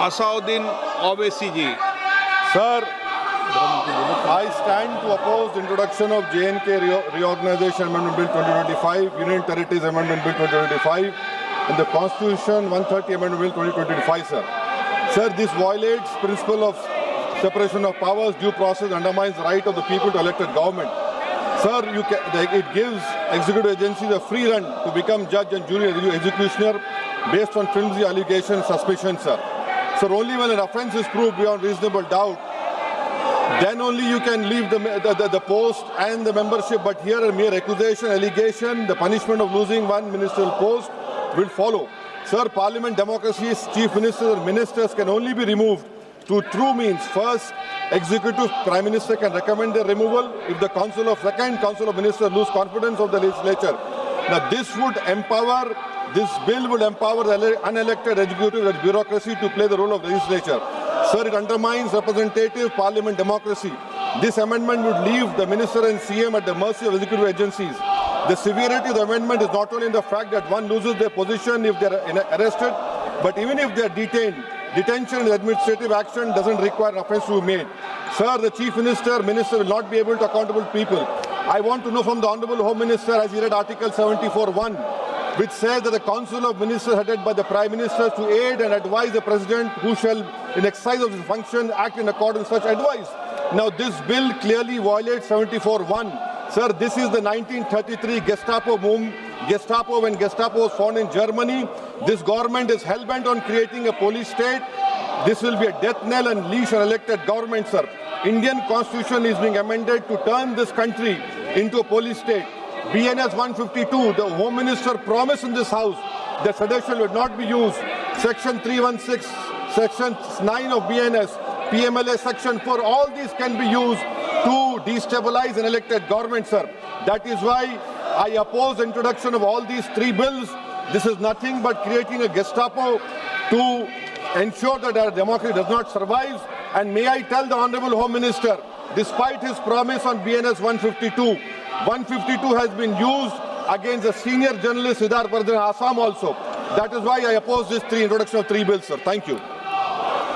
Asauddin Owaisi ji. Sir, I stand to oppose the introduction of J&K Reorganization Amendment Bill 2025, Union Territories Amendment Bill 2025, and the Constitution 130 Amendment Bill 2025, sir. Sir, this violates principle of separation of powers, due process, undermines the right of the people to elect a government. Sir, it gives executive agencies a free run to become judge and jury executioner based on flimsy allegations, suspicions, sir. Sir, only when an offence is proved beyond reasonable doubt, then only you can leave the post and the membership. But here a mere accusation, allegation, the punishment of losing one ministerial post will follow. Sir, Parliament democracy's chief ministers and ministers can only be removed through true means. First, executive prime minister can recommend their removal if the second council of ministers lose confidence of the legislature. Now this bill would empower the unelected executive bureaucracy to play the role of legislature. Sir, it undermines representative parliament democracy. This amendment would leave the minister and CM at the mercy of executive agencies. The severity of the amendment is not only in the fact that one loses their position if they are arrested, but even if they are detained. Detention and administrative action doesn't require an offence to be made. Sir, the chief minister will not be able to accountable people. I want to know from the Honourable Home Minister, as he read Article 74(1), which says that the Council of Ministers headed by the Prime Minister to aid and advise the President who shall, in exercise of his function, act in accordance with such advice. Now, this bill clearly violates 74(1). Sir, this is the 1933 Gestapo when Gestapo was found in Germany. This government is hell-bent on creating a police state. This will be a death knell and leash on elected government, sir. Indian Constitution is being amended to turn this country into a police state. BNS 152, the Home Minister promised in this House that sedition would not be used. Section 316, Section 9 of BNS, PMLA Section 4, all these can be used to destabilize an elected government, sir. That is why I oppose the introduction of all these three bills. This is nothing but creating a Gestapo to ensure that our democracy does not survive. And may I tell the Honourable Home Minister, despite his promise on BNS 152 has been used against a senior journalist, Siddharth Vardhan, Assam also. That is why I oppose this introduction of three bills, sir. Thank you.